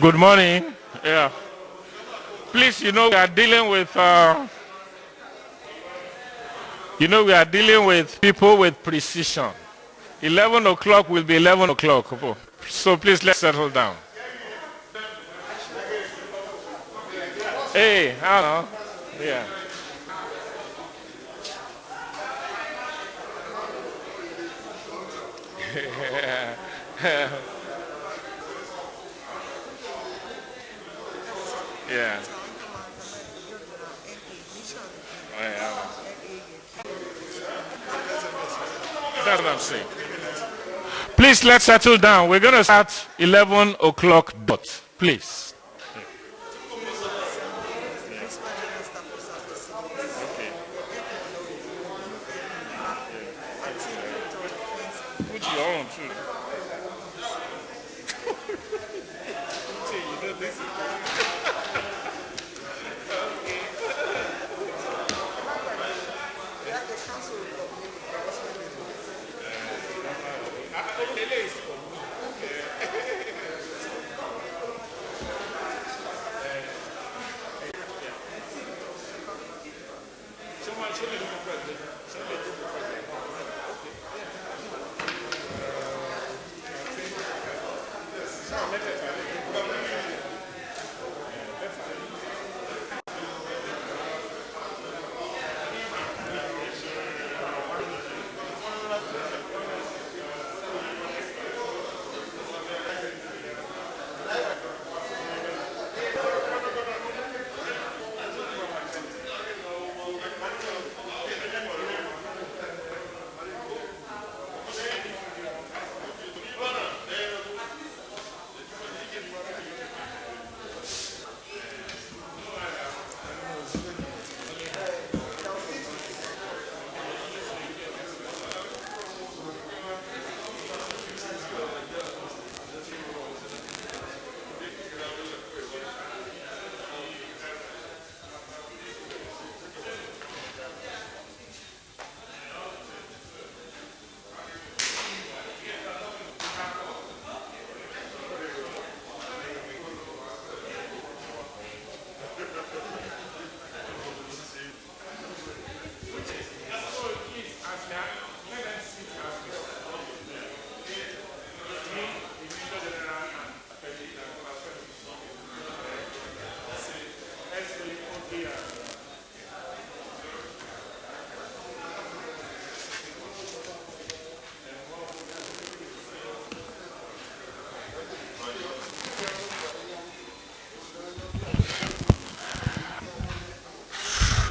Good morning. Yeah. Please, we are dealing with, we are dealing with people with precision. 11 o'clock will be 11 o'clock. So please, let's settle down. Hey, I don't know. Yeah. Yeah. Yeah. That's what I'm saying. Please, let's settle down. We're going to start 11 o'clock dot. Please. Put your own too.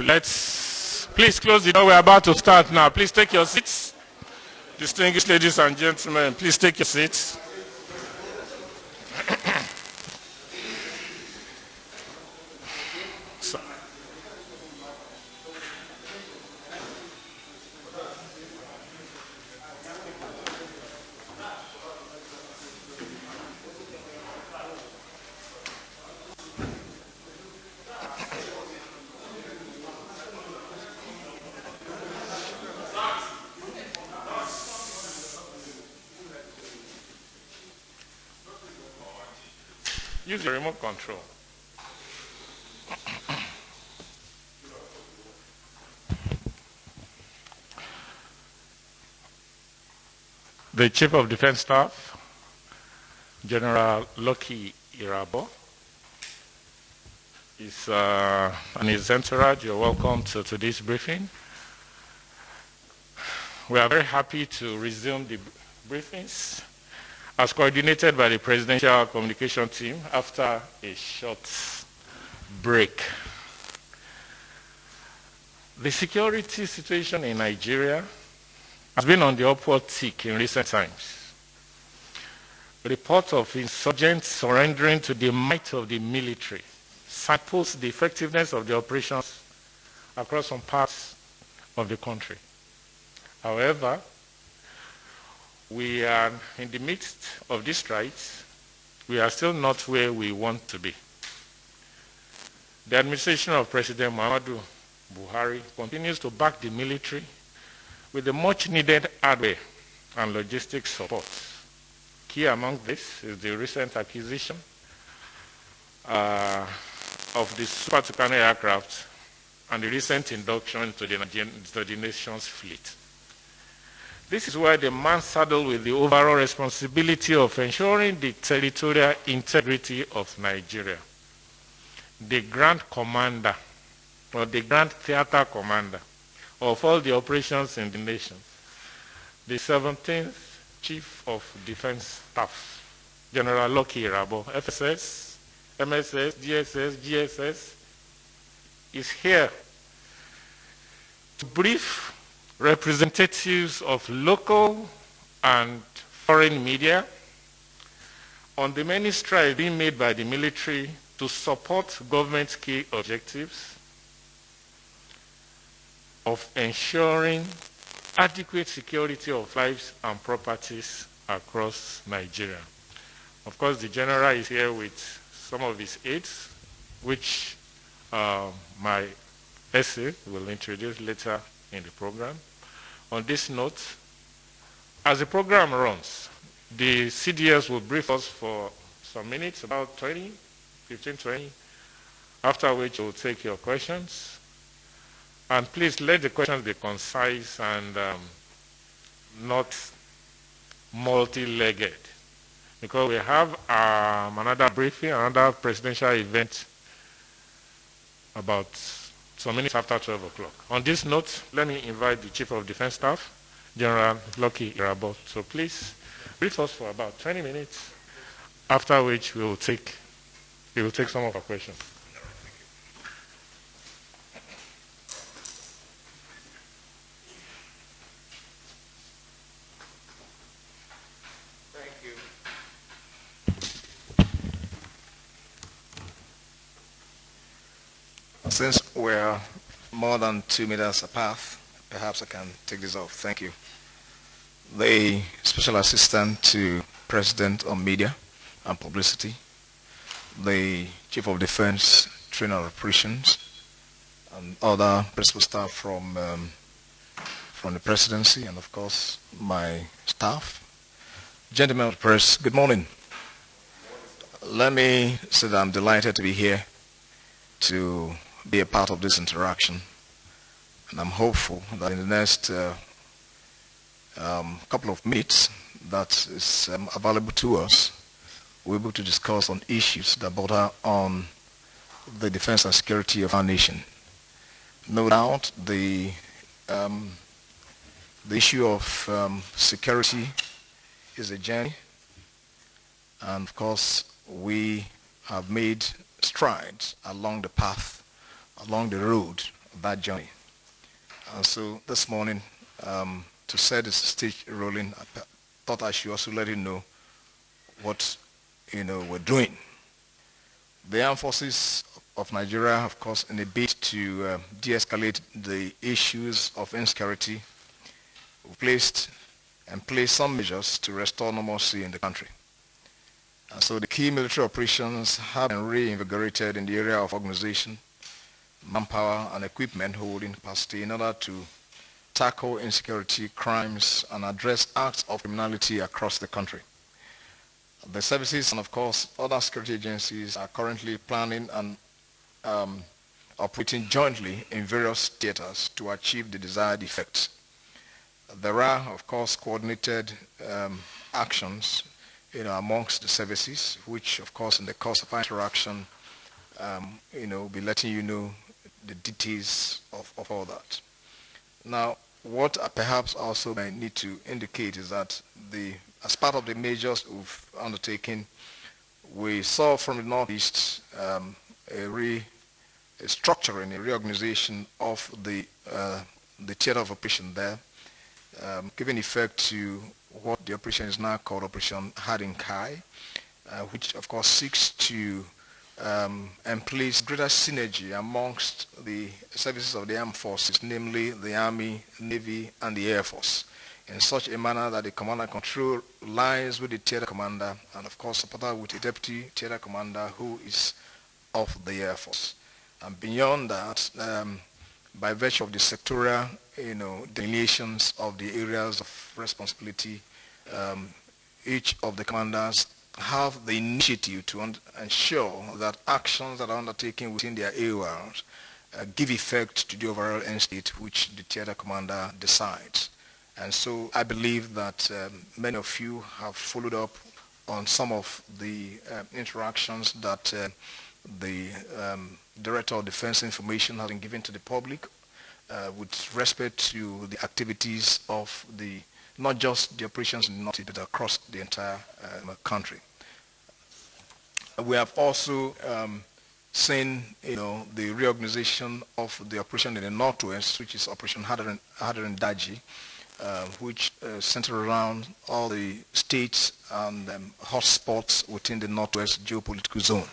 Let's please close the door. We're about to start now. Please take your seats. Distinguished ladies and gentlemen, please take your seats. So, use the remote control. The Chief of Defense Staff, General Lucky Irabor, and his entourage, you're welcome to today's briefing. We are very happy to resume the briefings as coordinated by the Presidential Communication Team after a short break. The security situation in Nigeria has been on the upward tick in recent times. Reports of insurgents surrendering to the might of the military signpost the effectiveness of the operations across some parts of the country. However, we are in the midst of these strides. We are still not where we want to be. The administration of President Muhammadu Buhari continues to back the military with the much needed hardware and logistics support. Key among this is the recent acquisition of the Super Tucano aircraft and the recent induction into the nation's fleet. This is where the man saddled with the overall responsibility of ensuring the territorial integrity of Nigeria, the Grand Commander, or the Grand Theater Commander of all the operations in the nation, the 17th Chief of Defense Staff, General Lucky Irabor, FSS, MSS, DSS, GSS, is here to brief representatives of local and foreign media on the many strides being made by the military to support government's key objectives of ensuring adequate security of lives and properties across Nigeria. Of course, the General is here with some of his aides, which my essay will introduce later in the program. On this note, as the program runs, the CDS will brief us for some minutes, about 15, 20, after which we'll take your questions. And please let the questions be concise and not multi-legged, because we have another briefing, another presidential event about some minutes after 12 o'clock. On this note, let me invite the Chief of Defense Staff, General Lucky Irabor. So please brief us for about 20 minutes, after which we will take some of our questions. Since we're more than 2 meters apart, perhaps I can take this off. Thank you. The Special Assistant to President on Media and Publicity, the Chief of Defense, Training and Operations, and other principal staff from the Presidency, and of course my staff. Gentlemen of the press, good morning. Let me say that I'm delighted to be here to be a part of this interaction, and I'm hopeful that in the next couple of minutes that is available to us, we're able to discuss on issues that border on the defense and security of our nation. No doubt the issue of security is a journey, and of course we have made strides along the path, along the road of that journey. And so this morning, to set the stage rolling, I thought I should also let you know what we're doing. The armed forces of Nigeria, of course, in a bid to de-escalate the issues of insecurity, placed some measures to restore normalcy in the country. And so the key military operations have been reinvigorated in the area of organization, manpower, and equipment holding capacity in order to tackle insecurity, crimes, and address acts of criminality across the country. The services and, of course, other security agencies are currently planning and operating jointly in various theaters to achieve the desired effects. There are, of course, coordinated actions amongst the services, which, of course, in the course of our interaction, will be letting you know the details of all that. Now, what I perhaps also may need to indicate is that as part of the measures we've undertaken, we saw from the Northeast a structuring, a reorganization of the theater of operation there, giving effect to what the operation is now called Operation Hardin Kai, which of course seeks to place greater synergy amongst the services of the armed forces, namely the Army, Navy, and the Air Force, in such a manner that the command and control lies with the theater commander, and of course supported with a deputy theater commander who is of the Air Force. And beyond that, by virtue of the sectorial delineations of the areas of responsibility, each of the commanders have the initiative to ensure that actions that are undertaken within their areas give effect to the overall end state which the theater commander decides. And so I believe that many of you have followed up on some of the interactions that the Director of Defense Information has been given to the public with respect to the activities of not just the operations in the North, but across the entire country. We have also seen, the reorganization of the operation in the Northwest, which is Operation Hadarin Daji, which center around all the states and hotspots within the Northwest geopolitical zone.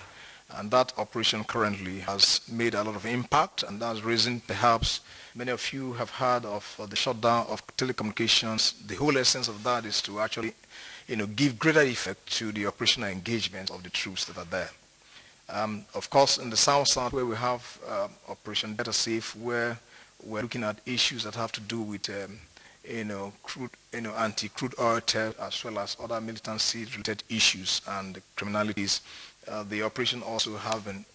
And that operation currently has made a lot of impact, and that's reason perhaps many of you have heard of the shutdown of telecommunications. The whole essence of that is to actually give greater effect to the operational engagement of the troops that are there. Of course, in the South, where we have Operation Better Safe, where we're looking at issues that have to do with anti-crude oil theft, as well as other militancy-related issues and criminalities. The operation also have been,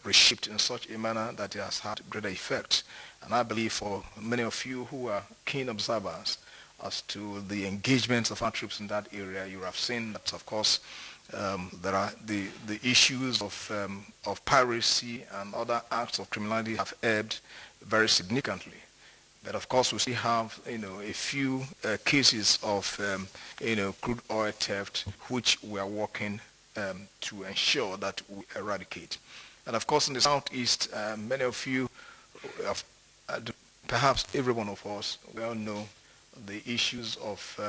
reshaped in such a manner that it has had greater effect. And I believe for many of you who are keen observers as to the engagements of our troops in that area, you have seen that, of course, there are the issues of piracy and other acts of criminality have ebbed very significantly. But of course, we still have, a few cases of, crude oil theft, which we are working to ensure that we eradicate. And of course, in the Southeast, many of you, perhaps every one of us, we all know the issues of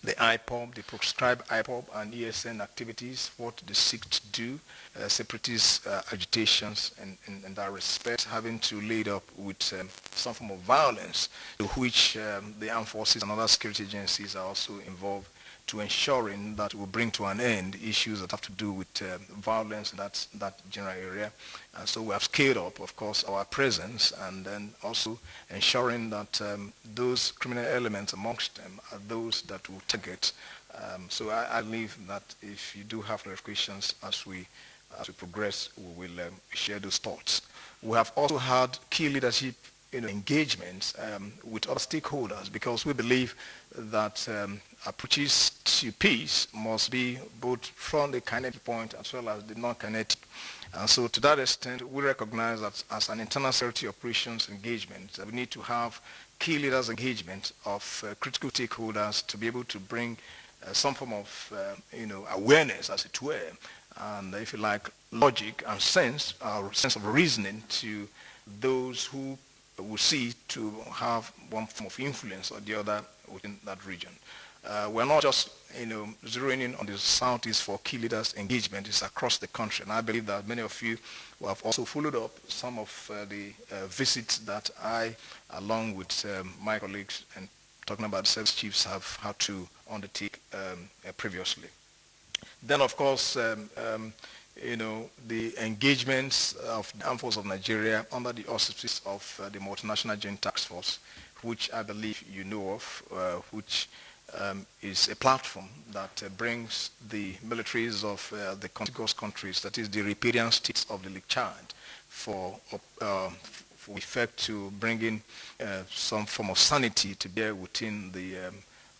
the IPOB, the proscribed IPOB and ESN activities, what they seek to do, separatist agitations in that respect, having to lead up with some form of violence, to which the armed forces and other security agencies are also involved, to ensuring that we bring to an end issues that have to do with violence in that general area. So we have scaled up, of course, our presence, and then also ensuring that those criminal elements amongst them are those that will target. So I believe that if you do have clarifications as we progress, we will share those thoughts. We have also had key leadership engagements with other stakeholders, because we believe that approaches to peace must be both from the kinetic point as well as the non-kinetic. And so to that extent, we recognize that as an internal security operations engagement, we need to have key leaders engagement of critical stakeholders to be able to bring some form of awareness, as it were, and if you like, logic and sense of reasoning to those who will see to have one form of influence or the other within that region. We're not just zeroing in on the Southeast for key leaders engagement. It's across the country, and I believe that many of you will have also followed up some of the visits that I, along with my colleagues and talking about the service chiefs, have had to undertake previously. Then, of course, the engagements of the Armed Forces of Nigeria under the auspices of the Multinational Joint Task Force, which I believe you know of, which is a platform that brings the militaries of the contiguous countries, that is the riparian states of the Lake Chad, for effect to bring in some form of sanity to bear within the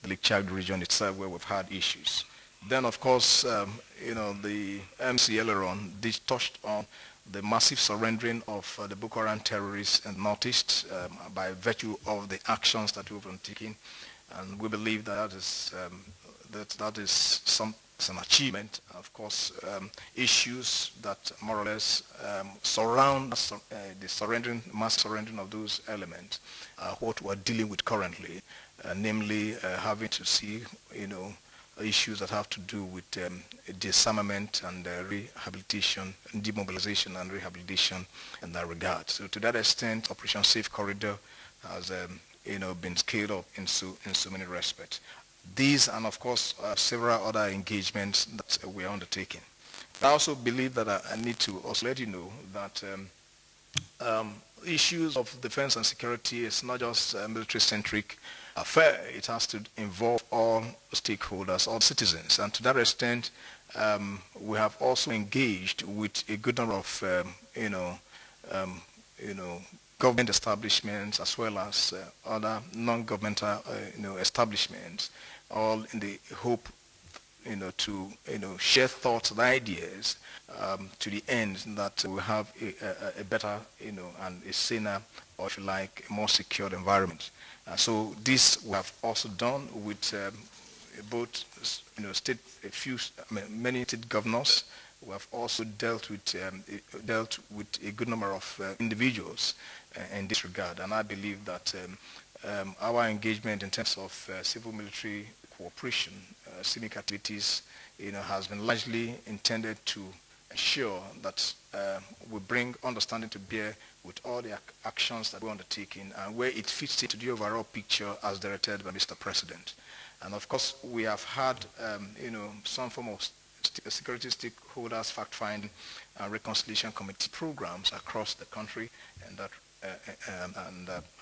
Lake Chad region itself, where we've had issues. Then, of course, the MC Eleron touched on the massive surrendering of the Boko Haram terrorists in the Northeast by virtue of the actions that we've been taking. And we believe that that is an achievement. Of course, issues that more or less surround the mass surrendering of those elements, what we're dealing with currently, namely having to see, issues that have to do with disarmament and rehabilitation, demobilization and rehabilitation in that regard. So to that extent, Operation Safe Corridor has been scaled up in so many respects. These and of course several other engagements that we are undertaking. I also believe that I need to also let you know that Issues of defense and security is not just a military-centric affair. It has to involve all stakeholders, all citizens. And to that extent, we have also engaged with a good number of, um, you know, government establishments as well as other non-governmental, establishments, all in the hope to share thoughts and ideas to the end that we have a better and a saner, or if you like, a more secured environment. So this we have also done with both state, many state governors. We have also dealt with a good number of individuals in this regard, and I believe that our engagement in terms of civil military cooperation, civic activities, has been largely intended to ensure that we bring understanding to bear with all the actions that we're undertaking and where it fits into the overall picture as directed by Mr. President. And of course, we have had, some form of security stakeholders fact-finding and reconciliation committee programs across the country, and that,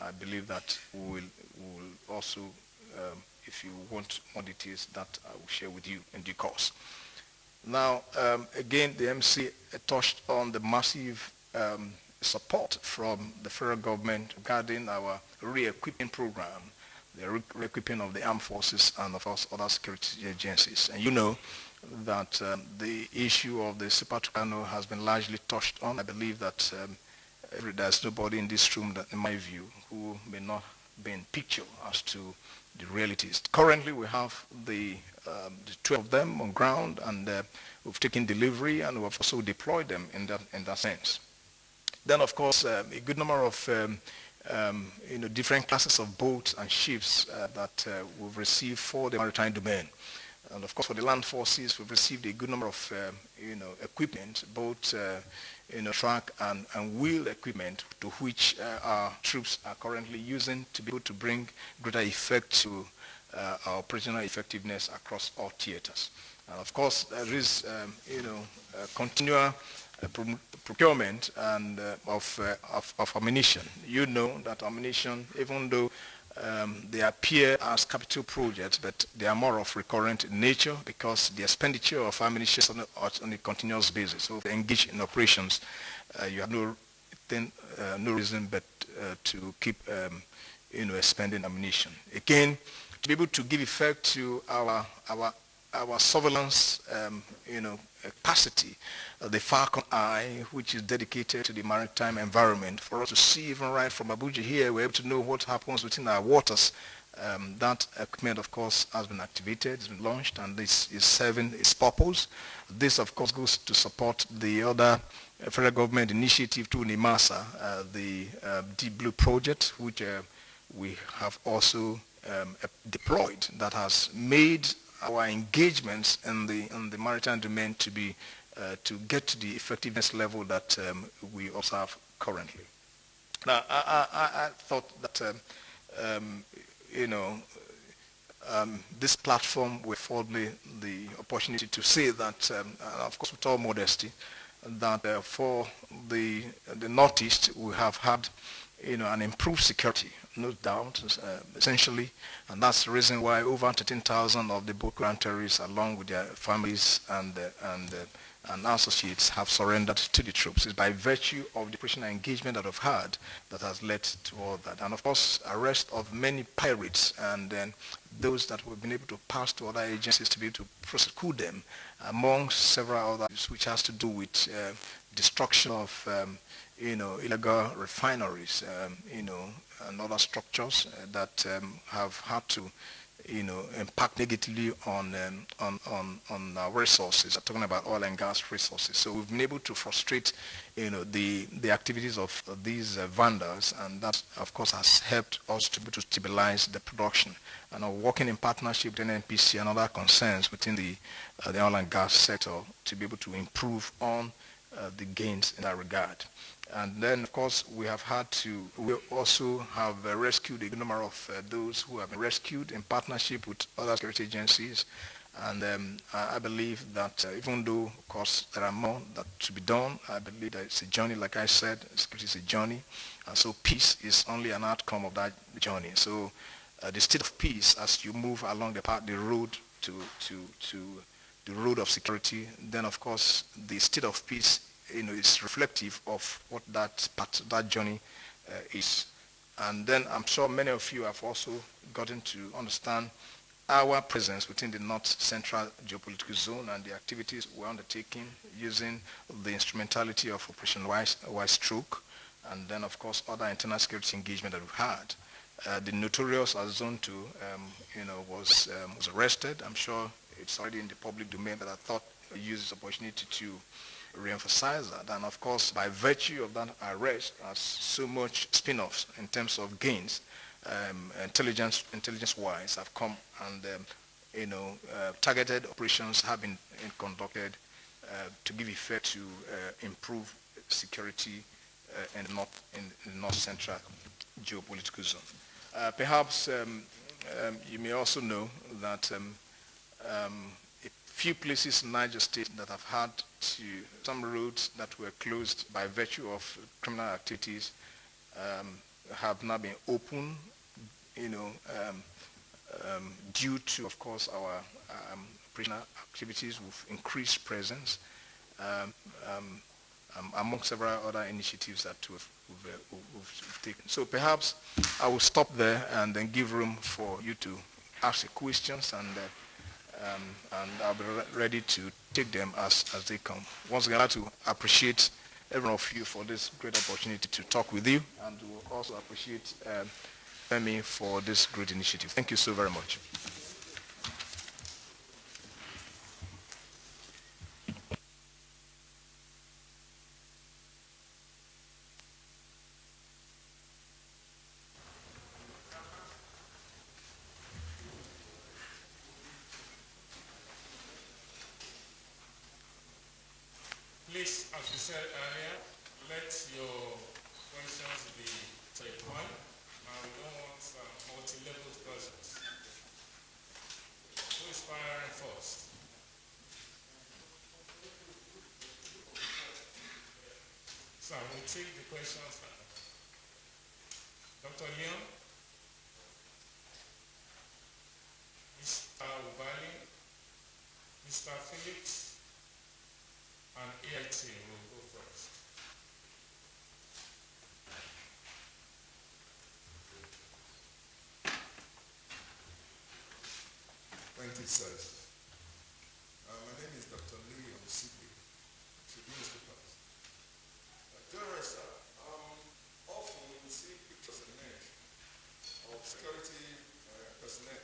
I believe that we will also, if you want more details, that I will share with you in due course. Now, again, the MC touched on the massive support from the federal government regarding our re-equipping program, the re-equipping of the armed forces and, of course, other security agencies. And you know that the issue of the Super Tucano has been largely touched on. I believe that there's nobody in this room that, in my view, who may not be in picture as to the realities. Currently, we have the 12 of them on ground, and we've taken delivery, and we've also deployed them in that sense. Then, of course, a good number of different classes of boats and ships that we've received for the maritime domain. And of course, for the land forces, we've received a good number of equipment, both track and wheel equipment, to which our troops are currently using to be able to bring greater effect to our operational effectiveness across all theaters. And of course, there is continual procurement and of ammunition. You know that ammunition, even though they appear as capital projects, but they are more of recurrent in nature because the expenditure of ammunition is on a continuous basis. So if they engage in operations, you have no reason but to keep expending ammunition. Again, to be able to give effect to our surveillance capacity, the Falcon Eye, which is dedicated to the maritime environment, for us to see even right from Abuja here, we're able to know what happens within our waters. That equipment, of course, has been activated, it's been launched, and this is serving its purpose. This, of course, goes to support the other federal government initiative through NIMASA, the Deep Blue project, which we have also deployed, that has made our engagements in the maritime domain to be to get to the effectiveness level that we also have currently. Now, I thought that this platform will afford me the opportunity to say that, of course, with all modesty, that for the Northeast we have had an improved security, no doubt, essentially, and that's the reason why over 13,000 of the Boko Haram terrorists, along with their families and associates, have surrendered to the troops. It's by virtue of the operational engagement that we've had that has led to all that. And of course, arrest of many pirates and then those that we've been able to pass to other agencies to be able to prosecute them, among several others, which has to do with destruction of illegal refineries, and other structures that have had to, impact negatively on our resources. I'm talking about oil and gas resources. So we've been able to frustrate, the activities of these vendors, and that, of course, has helped us to be able to stabilize the production. And are working in partnership with NNPC and other concerns within the oil and gas sector to be able to improve on the gains in that regard. And then, of course, we also have rescued a number of those who have been rescued in partnership with other security agencies. And I believe that even though, of course, there are more that to be done, I believe that it's a journey, like I said, security is a journey. And so peace is only an outcome of that journey. So the state of peace, as you move along the path, the road to the road of security, then of course the state of peace, is reflective of what that journey is. And then I'm sure many of you have also gotten to understand our presence within the North Central geopolitical zone and the activities we're undertaking using the instrumentality of Operation Wise Stroke, and then of course other internal security engagement that we've had. The notorious Zone 2, was arrested. I'm sure it's already in the public domain, but I thought I used this opportunity to re-emphasize that. And of course, by virtue of that arrest, so much spin-offs in terms of gains, intelligence-wise, have come, and targeted operations have been conducted to give effect to improve security in the North Central geopolitical zone. Perhaps you may also know that a few places in Niger State that have had some roads that were closed by virtue of criminal activities have now been opened, due to, of course, our operational activities with increased presence, among several other initiatives that we've taken. So perhaps I will stop there and then give room for you to ask questions, and I'll be ready to take them as they come. Once again, I'd like to appreciate every one of you for this great opportunity to talk with you, and we'll also appreciate Femi for this great initiative. Thank you so very much. Please, as we said earlier, let your questions be to a point. We don't want multi-leveled questions. Who is firing first? So we'll take the questions now. Dr. Leon, Mr. Ubali, Mr. Felix, and AIT will go first. Thank you, sir. My name is Dr. Leon Sigbe, newspapers. General, sir, often we see pictures emerge of security personnel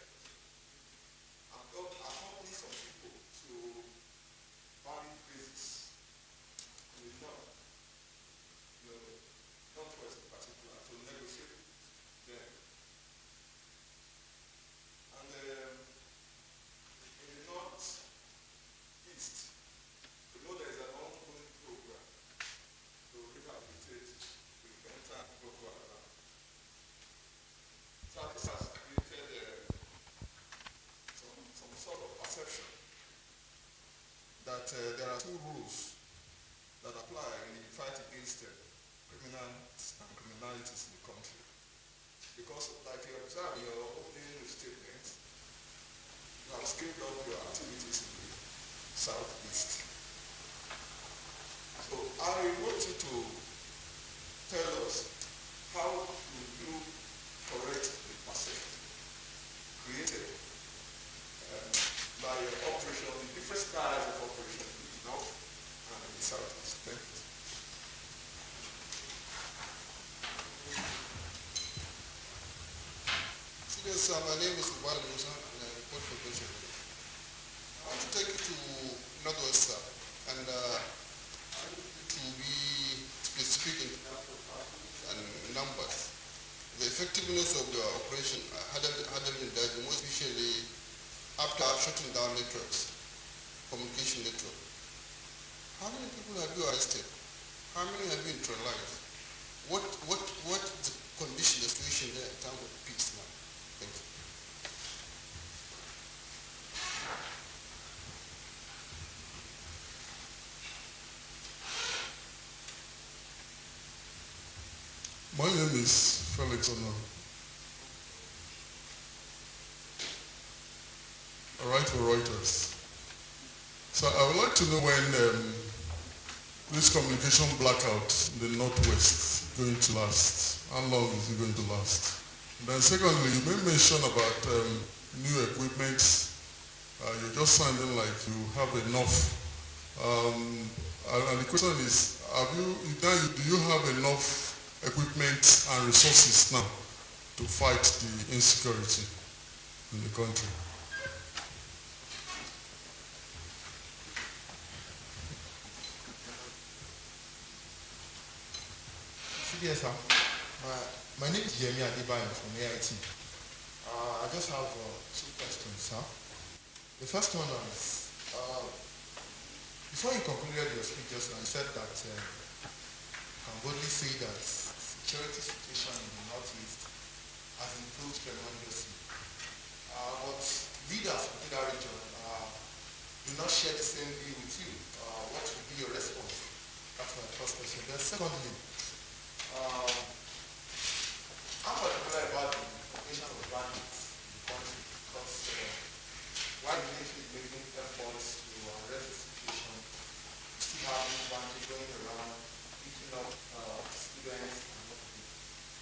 accompanying some people to valid bases in the north, northwest in particular, to negotiate them. And in the northeast, we know there is an ongoing program to rehabilitate the entire Boko Haram. So this has created some sort of perception that there are two rules that apply in the fight against criminalities in the country. Because, like you observe in your opening statement, you have scaled up your activities in the southeast. So I want you to tell us how you correct the perception created by your operation, the different styles of operation in the north and in the southeast. Thank you. Yes, my name is Ubali Musa, and I report for President. I want to take you to Northwest and to be specific in numbers. The effectiveness of the operation hadn't been done, most especially after shutting down networks, communication network. How many people have you arrested? How many have you neutralized? What the condition, the situation there in terms of peace now? Thank you. My name is Felix Ono. I write for Reuters. So I would like to know when this communication blackout in the Northwest is going to last. How long is it going to last? And then secondly, you made mention about new equipment. You're just sounding like you have enough. And the question is, do you have enough equipment and resources now to fight the insecurity in the country? Yes, sir. My name is Jeremy Adebayo from AIT. I just have two questions, sir. The first one is, before you concluded your speech just now, you said that you can boldly say that security situation in the Northeast has improved tremendously. But leaders within that region do not share the same view with you. What would be your response? That's my first question. Then secondly, I'm particular about the operation of bandits in the country because while the military is making efforts to arrest the situation, you still have bandits going around, picking up students and what have you.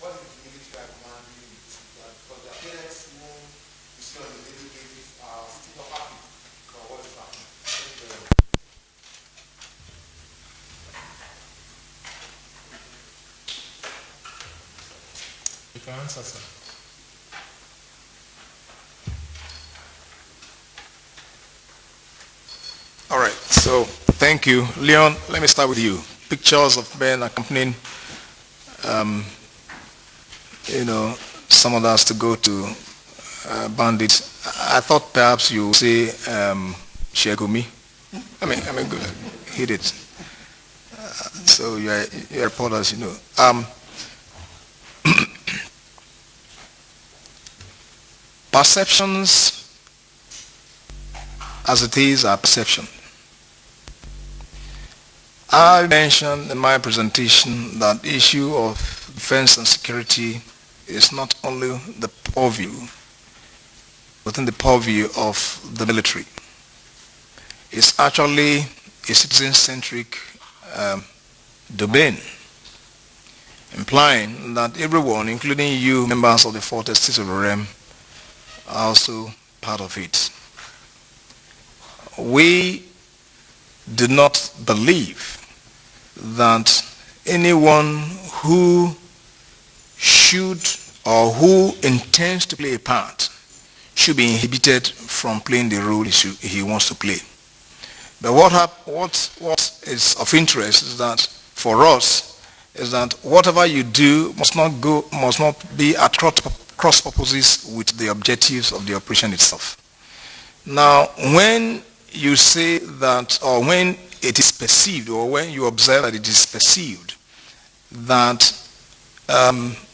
What is the military command doing in this regard? Because their parents who you see on a daily basis are still not happy about what is happening. Thank you very much. You can answer, sir. All right, so thank you. Leon, let me start with you. Pictures of men accompanying, some of us to go to bandits. I thought perhaps you would say Shegumi. I mean, good. Hit it. So you're reporters, you know. Perceptions, as it is, are perception. I mentioned in my presentation that the issue of defense and security is not only the purview, within the purview of the military. It's actually a citizen-centric domain, implying that everyone, including you, members of the Fourth Estate of the Realm, are also part of it. We do not believe that anyone who should or who intends to play a part should be inhibited from playing the role he wants to play. But what is of interest is that for us is that whatever you do must not be at cross purposes with the objectives of the operation itself. Now, when you say that, or when it is perceived, or when you observe that it is perceived that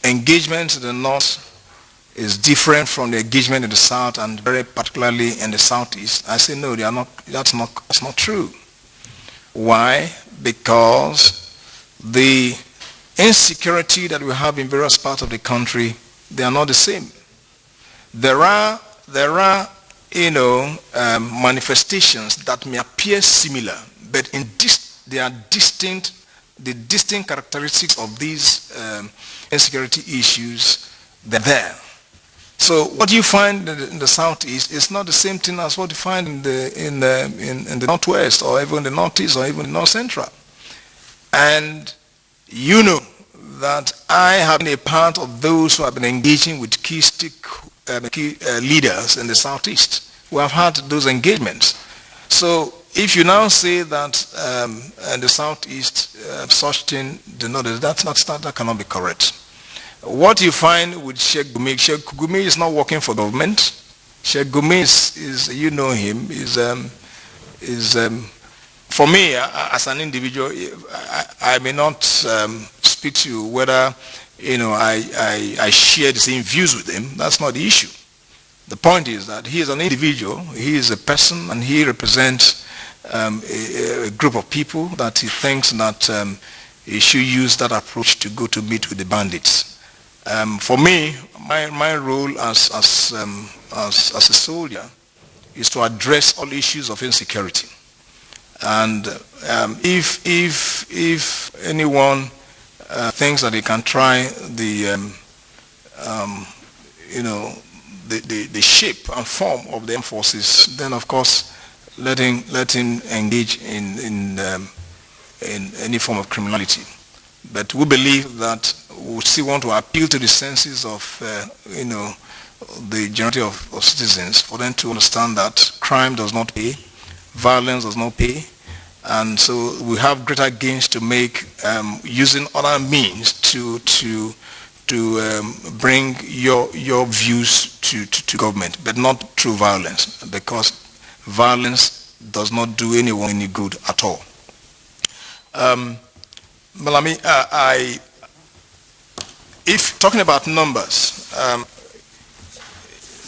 engagement in the north is different from the engagement in the south, and very particularly in the southeast, I say no, that's not true. Why? Because the insecurity that we have in various parts of the country, they are not the same. There are manifestations that may appear similar, but they are distinct. The distinct characteristics of these insecurity issues, they're there. So what you find in the southeast is not the same thing as what you find in the northwest, or even the northeast, or even the north central. And you know that I have been a part of those who have been engaging with key leaders in the southeast who have had those engagements. So if you now say that in the southeast such thing that cannot be correct. What you find with Sheikh Gumi is not working for government. Sheikh Gumi is you know him, is for me as an individual, I may not speak to you whether I share the same views with him. That's not the issue. The point is that he is an individual, he is a person, and he represents a group of people that he thinks that he should use that approach to go to meet with the bandits. For me, my role as a soldier is to address all issues of insecurity. And if anyone thinks that they can try the the shape and form of the armed forces, then of course let him engage in any form of criminality. But we believe that we still want to appeal to the senses of the majority of citizens, for them to understand that crime does not pay, violence does not pay, and so we have greater gains to make using other means to bring your views to government, but not through violence, because violence does not do anyone any good at all. Malami, if talking about numbers,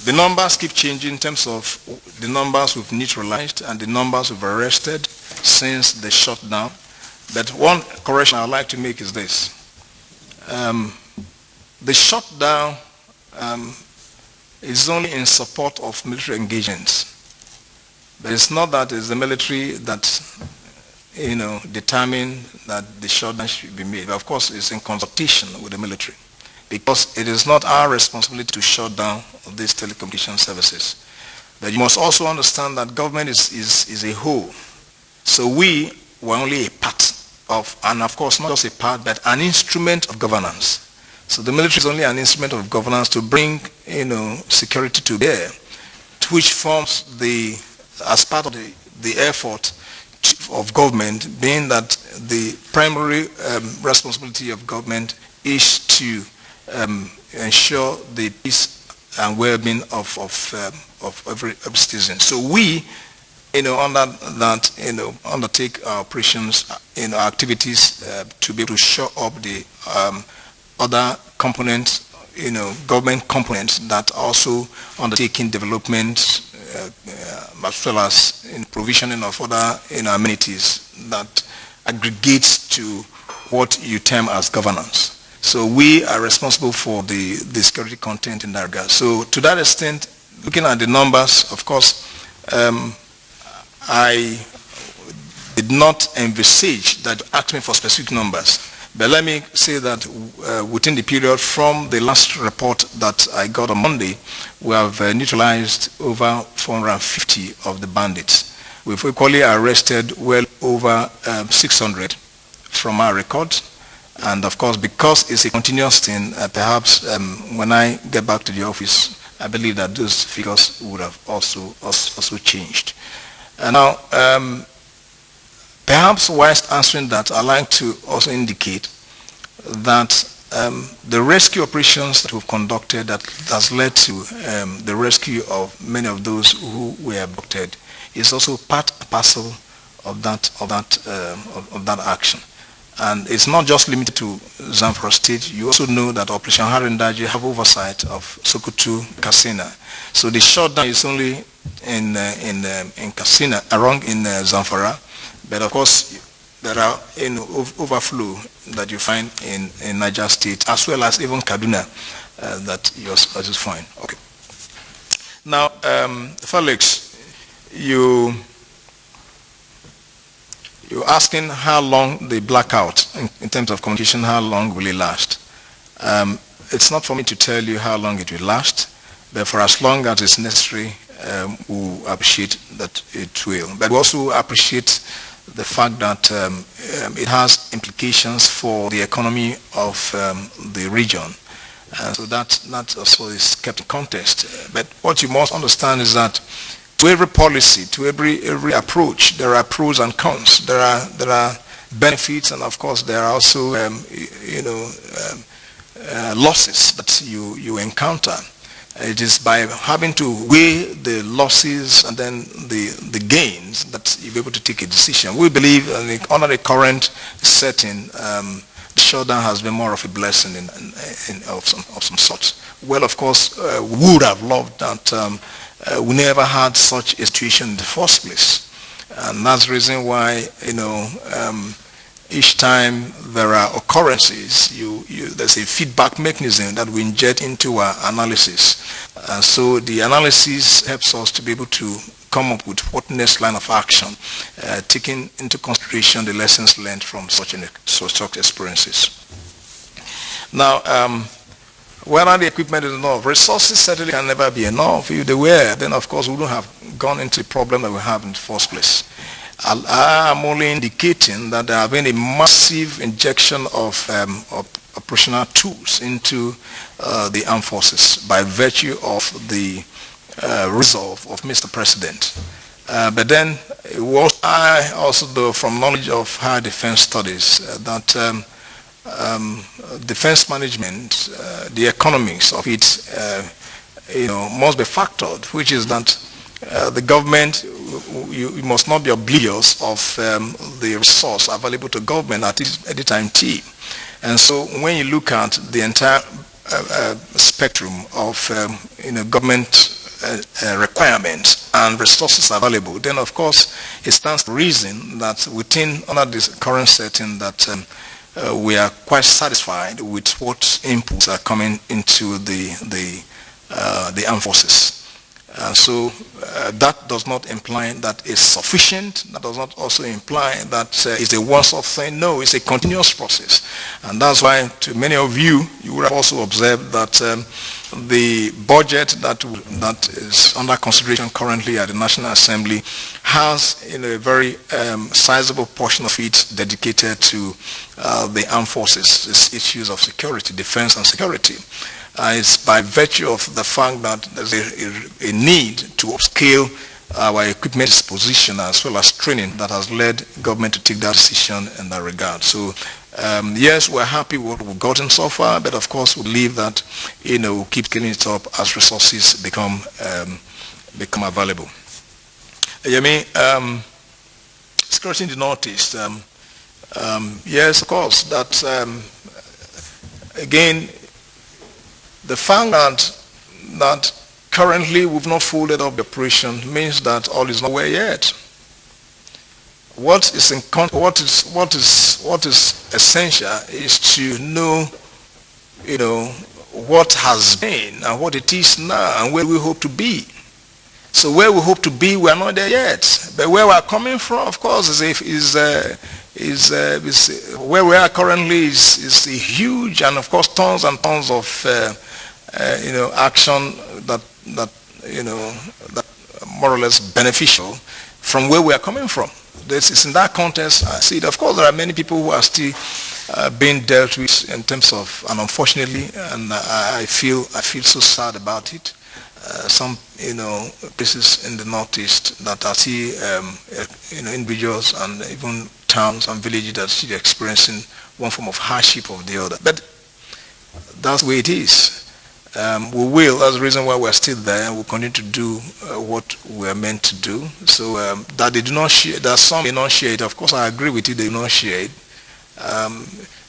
the numbers keep changing in terms of the numbers we've neutralized and the numbers we've arrested since the shutdown. But one correction I'd like to make is this. The shutdown is only in support of military engagements. But it's not that it's the military that determine that the shutdown should be made. But of course, it's in consultation with the military, because it is not our responsibility to shut down these telecommunication services. But you must also understand that government is a whole. So we were only a part of, and of course not just a part, but an instrument of governance. So the military is only an instrument of governance to bring security to bear, which forms as part of the effort of government, being that the primary responsibility of government is to ensure the peace and well-being of every citizen. So we, under that, undertake our operations, activities to be able to show up the other components, government components that also undertaking development, as well as in provisioning of other amenities that aggregates to what you term as governance. So we are responsible for the security content in that regard. So to that extent, looking at the numbers, of course, I did not envisage that you asked me for specific numbers. But let me say that within the period from the last report that I got on Monday, we have neutralized over 450 of the bandits. We've equally arrested well over 600 from our records. And of course, because it's a continuous thing, perhaps when I get back to the office, I believe that those figures would have also changed. And now, perhaps whilst answering that, I'd like to also indicate that the rescue operations that we've conducted that has led to the rescue of many of those who were abducted is also part and parcel of that action. And it's not just limited to Zamfara State. You also know that Operation Harindaji have oversight of Sokoto, Katsina. So the shutdown is only in Katsina, around in Zamfara. But of course, there are overflow that you find in Niger State, as well as even Kaduna, that yours is fine. Okay. Now, Felix, you're asking how long the blackout, in terms of communication, how long will it last? It's not for me to tell you how long it will last, but for as long as it's necessary, we appreciate that it will. But we also appreciate the fact that it has implications for the economy of the region. So that also is kept in context. But what you must understand is that to every policy, to every approach, there are pros and cons. There are benefits, and of course there are also losses that you encounter. It is by having to weigh the losses and then the gains that you'll be able to take a decision. We believe under the current setting, the shutdown has been more of a blessing of some sort. Well, of course, we would have loved that we never had such a situation in the first place. And that's the reason why, each time there are occurrences, there's a feedback mechanism that we inject into our analysis. And so the analysis helps us to be able to come up with what next line of action, taking into consideration the lessons learned from such experiences. Now, whether the equipment is enough, resources certainly can never be enough. If they were, then of course we wouldn't have gone into the problem that we have in the first place. I am only indicating that there have been a massive injection of operational tools into the armed forces by virtue of the resolve of Mr. President. But then I also know from knowledge of higher defense studies that defense management, the economics of it, must be factored, which is that the government, you must not be oblivious of the resource available to government at any time T. And so when you look at the entire spectrum of government requirements and resources available, then of course it stands to reason that under this current setting that we are quite satisfied with what inputs are coming into the armed forces. So that does not imply that it's sufficient. That does not also imply that it's a once-off thing. No, it's a continuous process. And that's why to many of you, you would have also observed that the budget that is under consideration currently at the National Assembly has a very sizable portion of it dedicated to the armed forces, issues of security, defense and security. It's by virtue of the fact that there's a need to upscale our equipment disposition as well as training that has led government to take that decision in that regard. So yes, we're happy with what we've gotten so far, but of course we believe that we'll keep scaling it up as resources become available. Security in the Northeast. Yes, of course, that again, the fact that currently we've not folded up the operation means that all is not well yet. What is essential is to know, what has been and what it is now and where we hope to be. So where we hope to be, we are not there yet. But where we are coming from, of course, is where we are currently is huge, and of course tons and tons of action that more or less beneficial from where we are coming from. It's in that context I see it. Of course, there are many people who are still being dealt with in terms of, and unfortunately, and I feel so sad about it. Some places in the Northeast that are still individuals and even towns and villages that are still experiencing one form of hardship or the other. But that's the way it is. We will, that's the reason why we're still there, we'll continue to do what we're meant to do. So that they do not share, that some may not share it, of course I agree with you, they do not share it.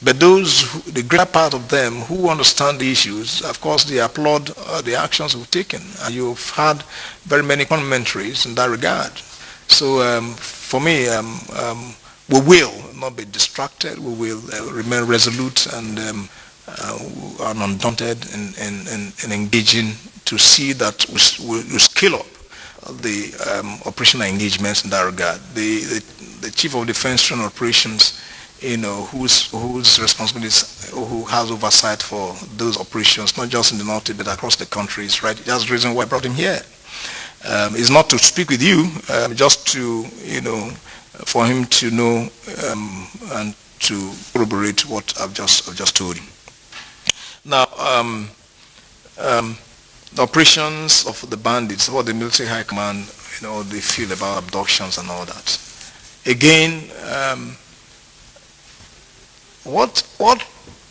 But the greater part of them who understand the issues, of course they applaud the actions we've taken. And you've had very many commentaries in that regard. So for me, we will not be distracted, we will remain resolute and undaunted in engaging to see that we scale up the operational engagements in that regard. The Chief of Defense Training Operations, whose responsibilities, who has oversight for those operations, not just in the North, but across the countries, right? That's the reason why I brought him here. It's not to speak with you, just to, for him to know and to corroborate what I've just told you. Now, the operations of the bandits, what the military high command, they feel about abductions and all that. Again, what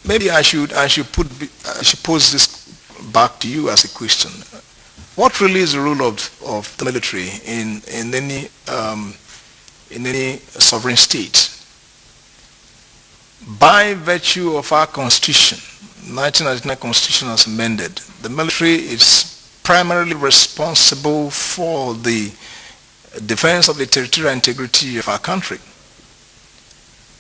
maybe I should pose this back to you as a question. What really is the role of the military in any sovereign state? By virtue of our constitution, 1999 Constitution as amended, the military is primarily responsible for the defense of the territorial integrity of our country.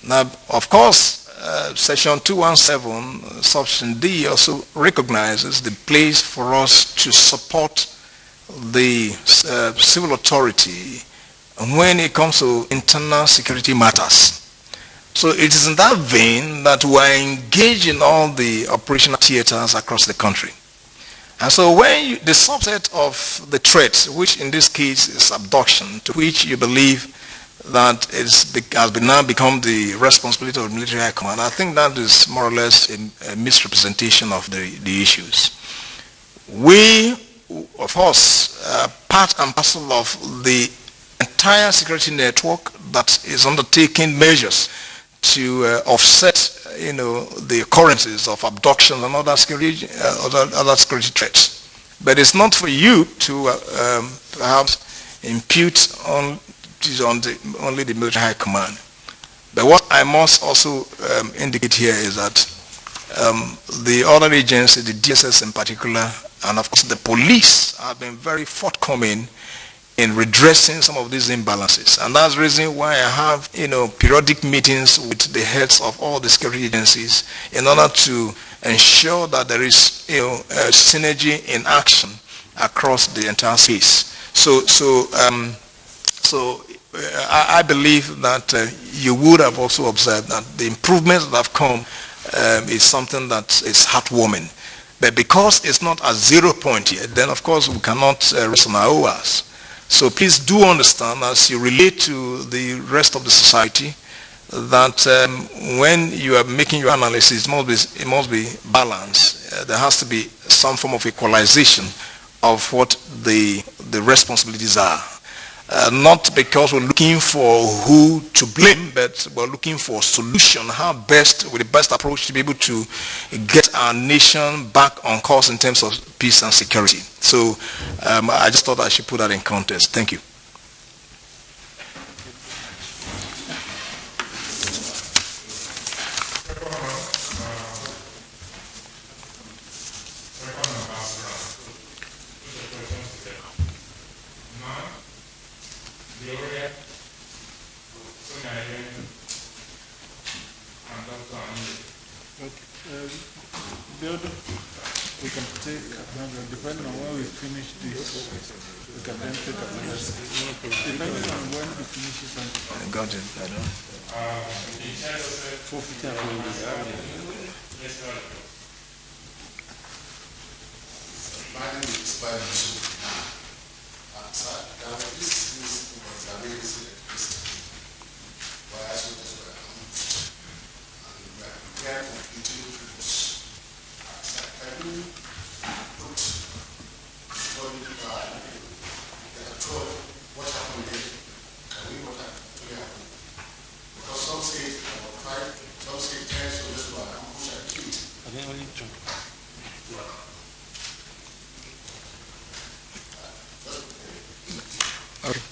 Now, of course, Section 217, Section D also recognizes the place for us to support the civil authority when it comes to internal security matters. So it is in that vein that we are engaged in all the operational theaters across the country. And so when the subset of the threat, which in this case is abduction, to which you believe that has now become the responsibility of the military high command, I think that is more or less a misrepresentation of the issues. We, of course, part and parcel of the entire security network that is undertaking measures to offset, the occurrences of abduction and other security threats. But it's not for you to perhaps impute on only the military high command. But what I must also indicate here is that the other agencies, the DSS in particular, and of course the police have been very forthcoming in redressing some of these imbalances. And that's the reason why I have, periodic meetings with the heads of all the security agencies in order to ensure that there is, a synergy in action across the entire space. I believe that you would have also observed that the improvements that have come is something that is heartwarming. But because it's not a 0 point yet, then of course we cannot rest on our oars. So please do understand, as you relate to the rest of the society, that when you are making your analysis, it must be balanced. There has to be some form of equalization of what the responsibilities are. Not because we're looking for who to blame, but we're looking for a solution, how best, with the best approach to be able to get our nation back on course in terms of peace and security. So I just thought I should put that in context. Thank you. We can take another, depending on when we finish this, we can then take another. Depending on when we finish this. I got it, I know. My name is Bayu. This was a very why I saw this way. And we are prepared for continuing to can you put before the control what happened there? Can we what actually happened? Because some say about 5, some say 10, so this one I'm pushing to it. I think only 2. Okay.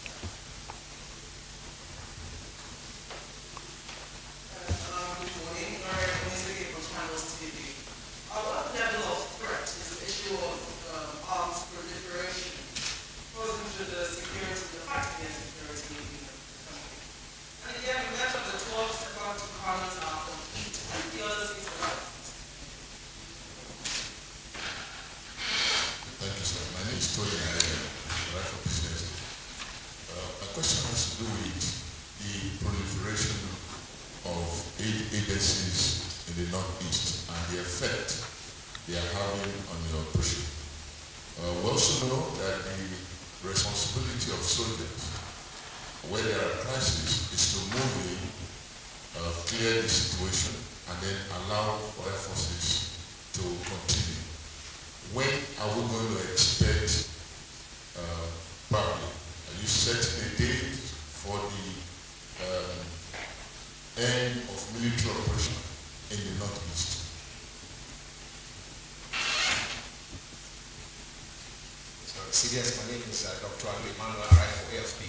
CDS, my name is Dr. Emmanuel for AFP.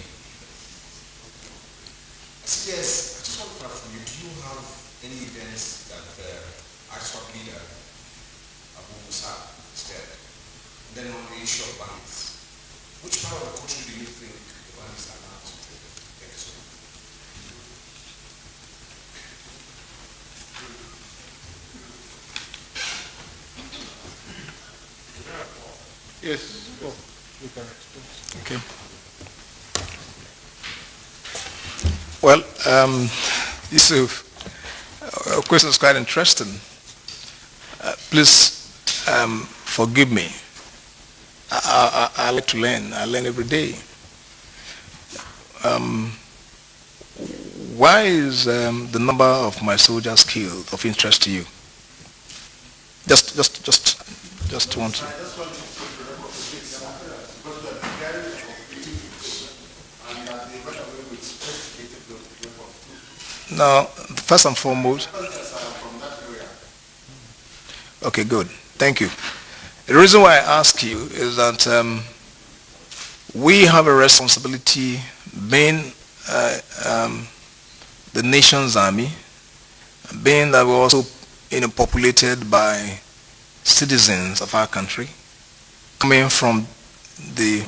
CDS, I just want to know from you, do you have any events that ISWAP leader Abu Musa said? And then on the issue of bandits, which part of the country do you think the bandits are now concentrated? Thank you so much. Yes, oh, you can respond. Okay. Well, this question is quite interesting. Please forgive me. I like to learn. I learn every day. Why is the number of my soldiers killed of interest to you? Just want to. Now, first and foremost. Okay, good. Thank you. The reason why I ask you is that we have a responsibility, being the nation's army, being that we're also populated by citizens of our country, coming from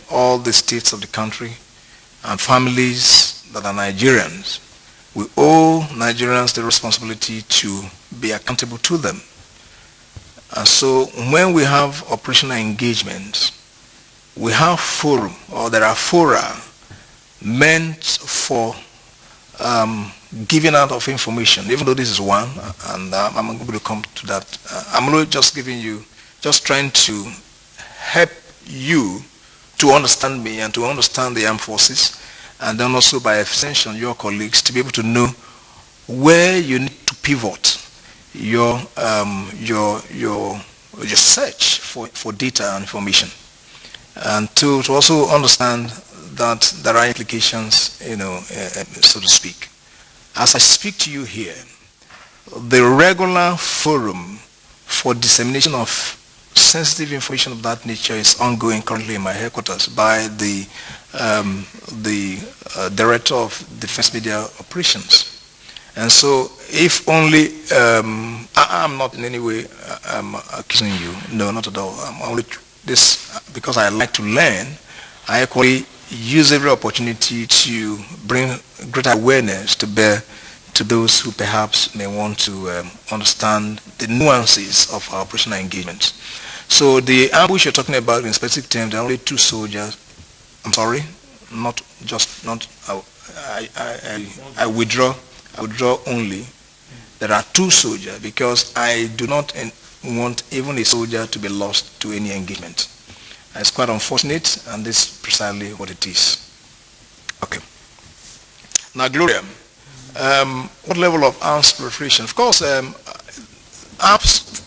all the states of the country, and families that are Nigerians. We owe Nigerians the responsibility to be accountable to them. And so when we have operational engagement, we have forum, or there are fora meant for giving out of information, even though this is one, and I'm going to come to that. I'm really just trying to help you to understand me and to understand the armed forces, and then also by extension your colleagues to be able to know where you need to pivot your search for data and information, and to also understand that there are implications, so to speak. As I speak to you here, the regular forum for dissemination of sensitive information of that nature is ongoing currently in my headquarters by the Director of Defense Media Operations. And so if only, I'm not in any way accusing you, no, not at all. I'm only this, because I like to learn, I equally use every opportunity to bring greater awareness to bear to those who perhaps may want to understand the nuances of our operational engagements. So the ambush you're talking about in specific terms, there are only two soldiers. I'm sorry, I withdraw only. There are two soldiers because I do not want even a soldier to be lost to any engagement. It's quite unfortunate, and this is precisely what it is. Okay. Now, Gloria, what level of arms proliferation? Of course, arms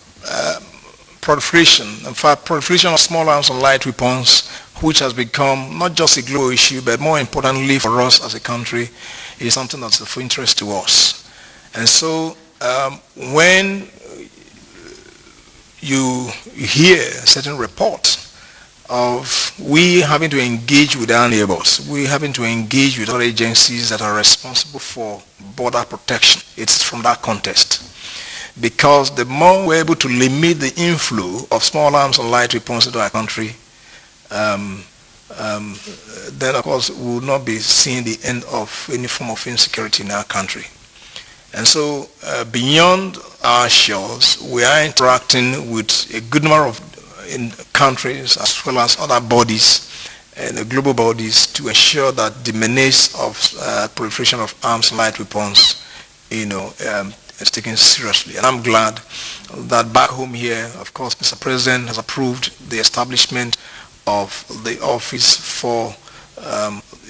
proliferation, in fact, proliferation of small arms and light weapons, which has become not just a global issue, but more importantly for us as a country, is something that's of interest to us. And so when you hear certain reports of we having to engage with our neighbors, we having to engage with other agencies that are responsible for border protection, it's from that context. Because the more we're able to limit the inflow of small arms and light weapons into our country, then of course we will not be seeing the end of any form of insecurity in our country. And so beyond our shores, we are interacting with a good number of countries as well as other bodies and global bodies to ensure that the menace of proliferation of arms and light weapons, is taken seriously. And I'm glad that back home here, of course, Mr. President has approved the establishment of the Office for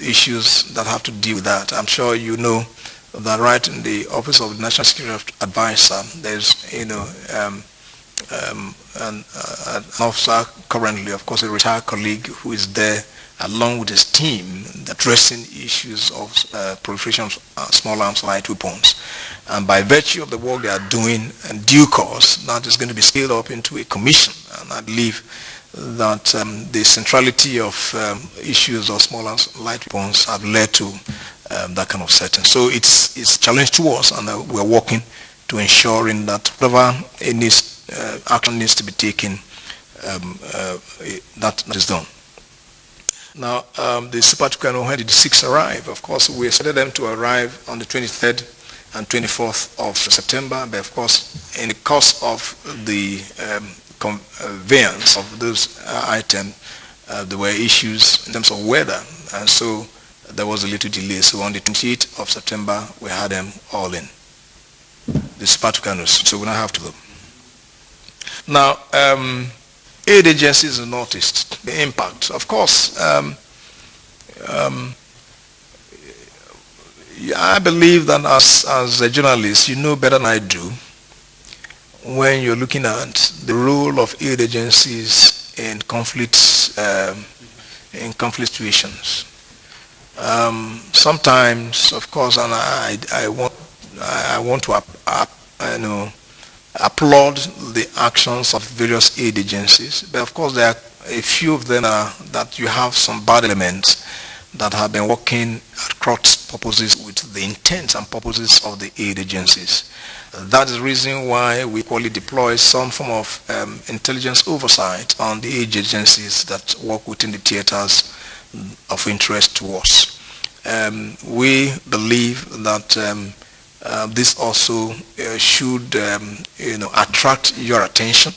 issues that have to deal with that. I'm sure you know that right in the Office of the National Security Advisor, there's, an officer currently, of course, a retired colleague who is there along with his team addressing issues of proliferation of small arms and light weapons. And by virtue of the work they are doing in due course, that is going to be scaled up into a commission. And I believe that the centrality of issues of small arms and light weapons have led to that kind of setting. So it's a challenge to us, and we're working to ensuring that whatever action needs to be taken, that is done. Now, the Super Tucano, when did the 6 arrive? Of course, we expected them to arrive on the 23rd and 24th of September, but of course, in the course of the conveyance of those items, there were issues in terms of weather, and so there was a little delay. So on the 28th of September, we had them all in, the Super Tucanos, so we don't have to go. Now, aid agencies noticed the impact. Of course, I believe that as a journalist, you know better than I do when you're looking at the role of aid agencies in conflict situations. Sometimes, of course, and I want to applaud the actions of various aid agencies, but of course there are a few of them that you have some bad elements that have been working at cross purposes with the intents and purposes of the aid agencies. That is the reason why we equally deploy some form of intelligence oversight on the aid agencies that work within the theaters of interest to us. We believe that this also should attract your attention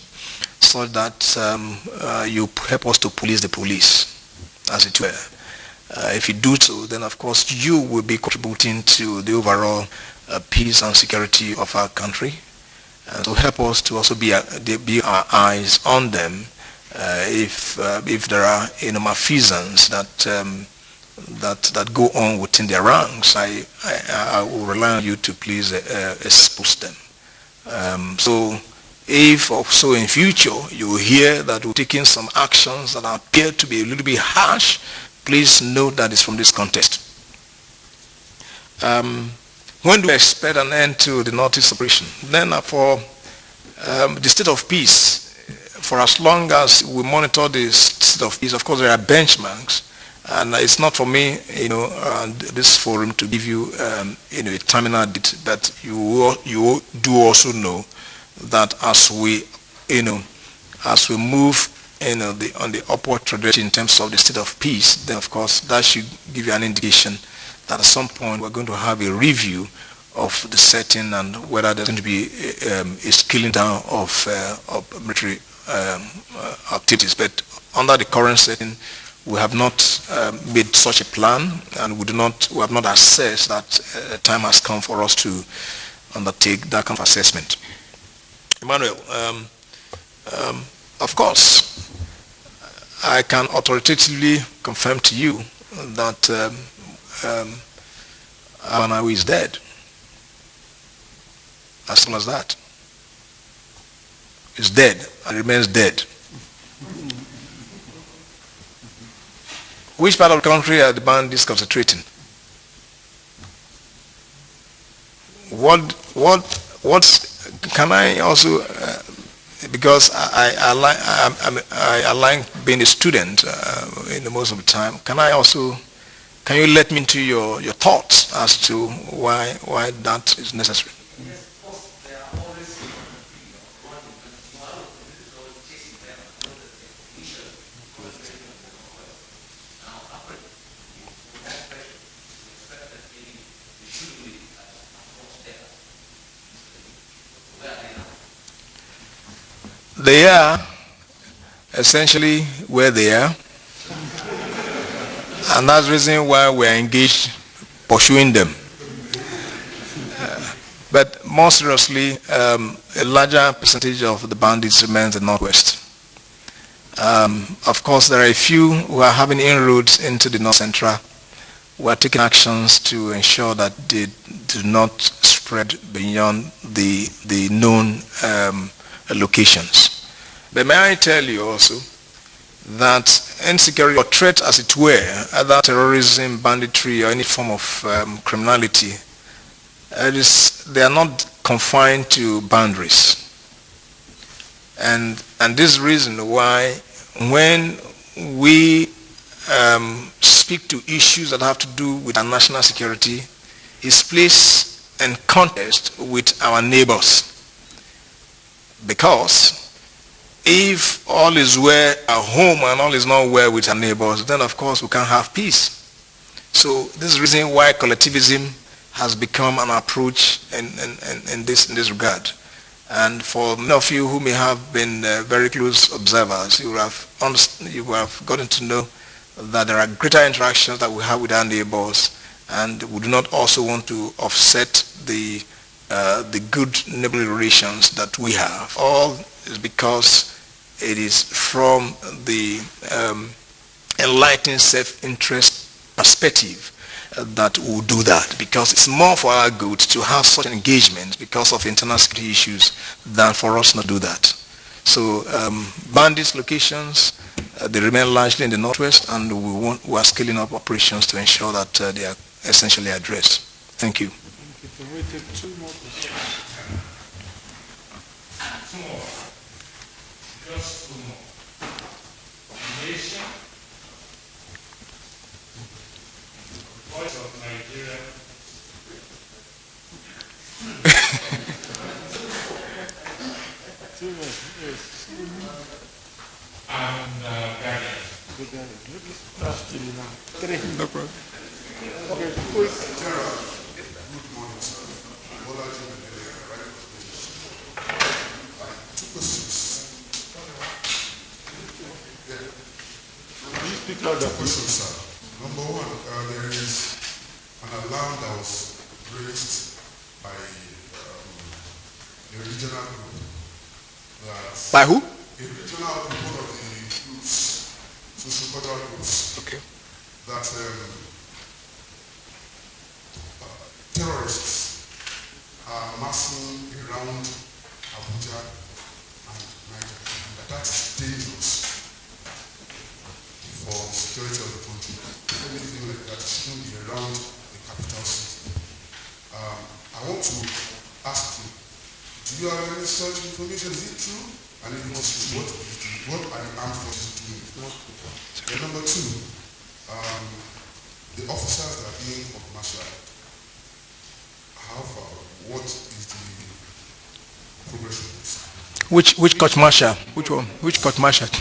so that you help us to police the police, as it were. If you do so, then of course you will be contributing to the overall peace and security of our country, and to help us to also be our eyes on them if there are malfeasance that go on within their ranks. I will rely on you to please expose them. So if also in future you will hear that we're taking some actions that appear to be a little bit harsh, please note that it's from this context. When do we expect an end to the Northeast operation? Then for the state of peace, for as long as we monitor the state of peace, of course there are benchmarks, and it's not for me, this forum to give you, a terminal date, but you do also know that as we move on the upward trajectory in terms of the state of peace, then of course that should give you an indication that at some point we're going to have a review of the setting and whether there's going to be a scaling down of military activities. But under the current setting, we have not made such a plan, and we have not assessed that time has come for us to undertake that kind of assessment. Emmanuel, of course, I can authoritatively confirm to you that Abanawi is dead. As simple as that. He's dead and remains dead. Which part of the country are the bandits concentrating? What can I also, because I like being a student most of the time, can you let me into your thoughts as to why that is necessary? They are essentially where they are, and that's the reason why we are engaged pursuing them. But more seriously, a larger percentage of the bandits remains in the Northwest. Of course, there are a few who are having inroads into the North Central. We are taking actions to ensure that they do not spread beyond the known locations. But may I tell you also that insecurity or threat, as it were, either terrorism, banditry, or any form of criminality, they are not confined to boundaries. And this is the reason why when we speak to issues that have to do with our national security, it's placed in context with our neighbors. Because if all is well at home and all is not well with our neighbors, then of course we can't have peace. So this is the reason why collectivism has become an approach in this regard. And for many of you who may have been very close observers, you will have gotten to know that there are greater interactions that we have with our neighbors, and we do not also want to offset the good neighborly relations that we have. All is because it is from the enlightened self-interest perspective that will do that, because it's more for our good to have such an engagement because of internal security issues than for us not to do that. So bandits locations, they remain largely in the northwest, and we are scaling up operations to ensure that they are essentially addressed. Thank you. Can we take two more questions? Two more. Just two more. Nation. Voice of Nigeria. Two more, yes. And Ghana. That's still enough. Three. No problem. Okay, quick. Good morning, sir. Bolaji, right? Two questions. Yeah. Can you speak louder? Two questions, sir. Number one, there is an alarm that was raised by a regional group. By who? A regional group, one of the groups, social-cultural groups, Okay. that terrorists are massing around Abuja and Niger, and that is dangerous for the security of the country. Anything like that shouldn't be around the capital city. I want to ask you, do you have any such information? Is it true? And if it is true, what are the armed forces doing? And number two, the officers that are being court-martialed, how far, what is the progression? Which court martial? Which one? Which court martial? Yeah,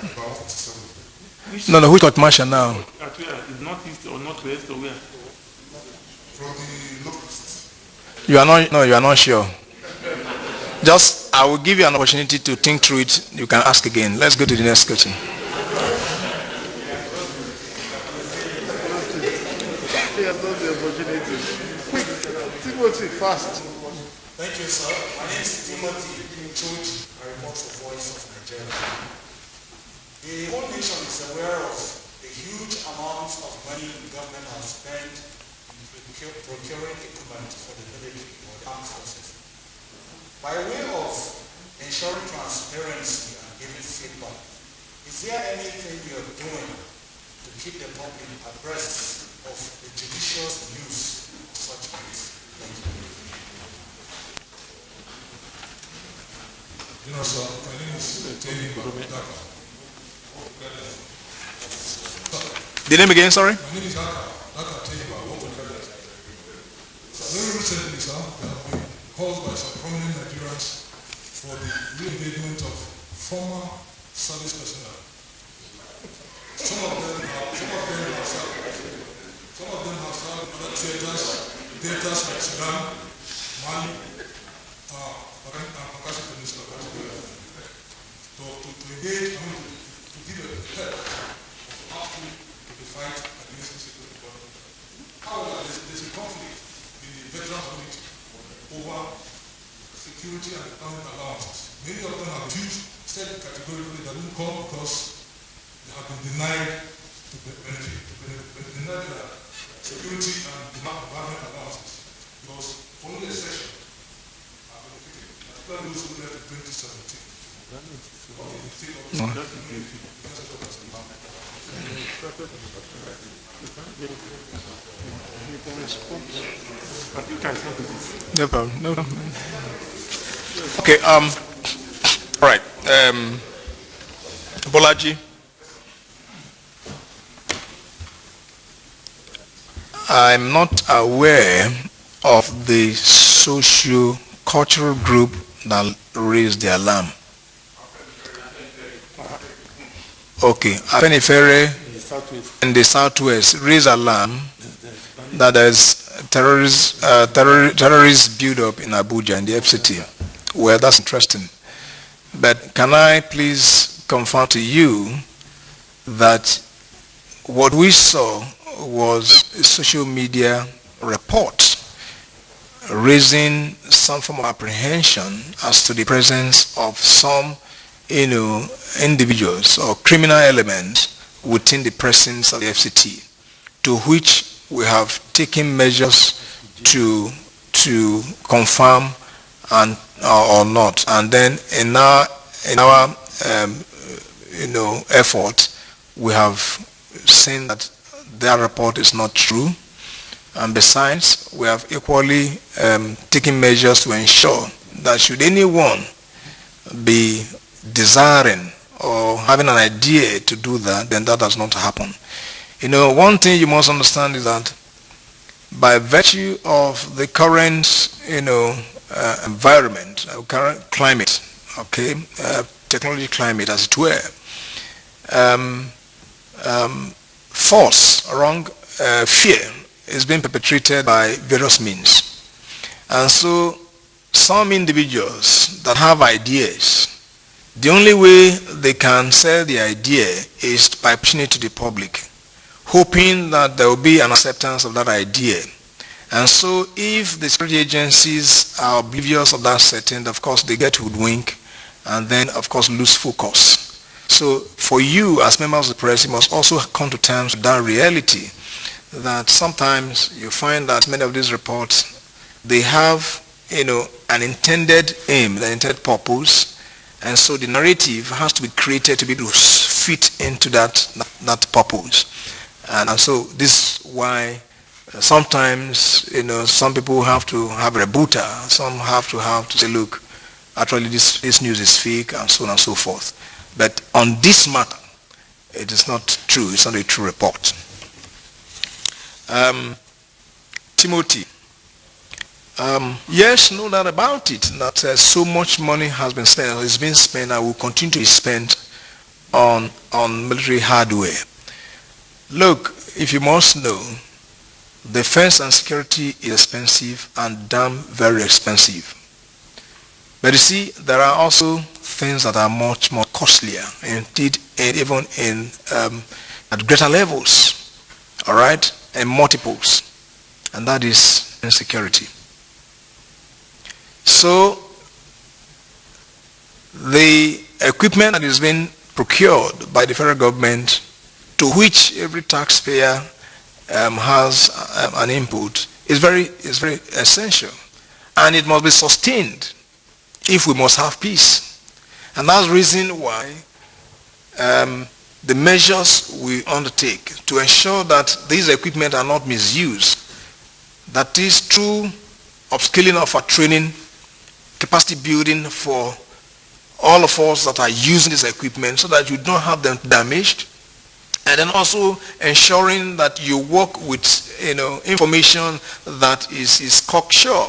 about 57. No, which court martial now? At where? Is northeast or northwest or where? From the northeast. You are not. No, you are not sure. Just, I will give you an opportunity to think through it. You can ask again. Let's go to the next question. He has not the opportunity. Quick, Timothy, fast. Thank you, sir. My name is Timothy Choji. I report for Voice of Nigeria. The whole nation is aware of the huge amounts of money the government has spent in procuring equipment for the military or the armed forces. By way of ensuring transparency and giving feedback, is there anything you're doing to keep the public abreast of the judicious use of such funds? Thank you. You know, sir, my name is Tony Bakudaka. The name again, sorry? My name is Daka Teiba. Very recently, sir, we have been called by some prominent Nigerians for the re-engagement of former service personnel. Some of them have served other theaters like Sudan, Mali, and Pakistan Peninsula. To engage, to give a help of how to fight against the security problem. However, there's a conflict in the veteran community over security and economic allowances. Many of them have refused, said categorically they don't come because they have been denied denied their security and environment allowances. Because only a session have benefited, particularly those who left in 2017. No problem. No problem. Okay. All right. Bolaji. I'm not aware of the socio-cultural group that raised the alarm. Okay. Afenifere in the southwest raised alarm that there's terrorist build-up in Abuja in the FCT. Well, that's interesting. But can I please confirm to you that what we saw was a social media report raising some form of apprehension as to the presence of some, individuals or criminal elements within the presence of the FCT, to which we have taken measures to confirm and or not. And then in our effort, we have seen that their report is not true. And besides, we have equally taken measures to ensure that should anyone be desiring or having an idea to do that, then that does not happen. One thing you must understand is that by virtue of the current, environment, current climate, technology climate as it were, force, wrong, fear is being perpetrated by various means. And so some individuals that have ideas, the only way they can sell the idea is by pushing it to the public, hoping that there will be an acceptance of that idea. And so if the security agencies are oblivious of that setting, of course they get hoodwinked and then of course lose focus. So for you as members of the press, you must also come to terms with that reality, that sometimes you find that many of these reports, they have an intended aim, an intended purpose, and so the narrative has to be created to be able to fit into that purpose. And so this is why sometimes some people have to have a rebuttal, some have to say, look, actually this news is fake, and so on and so forth. But on this matter, it is not true. It's not a true report. Timothy, yes, no doubt about it, that so much money has been spent, or is being spent, and will continue to be spent on military hardware. Look, if you must know, defense and security is expensive and damn very expensive. But you see, there are also things that are much more costlier, indeed, even at greater levels, all right, and multiples, and that is insecurity. So the equipment that is being procured by the federal government, to which every taxpayer has an input, is very essential, and it must be sustained if we must have peace. And that's the reason why the measures we undertake to ensure that these equipment are not misused, that is through upskilling of our training, capacity building for all of us that are using this equipment so that you don't have them damaged, and then also ensuring that you work with information that is cocksure,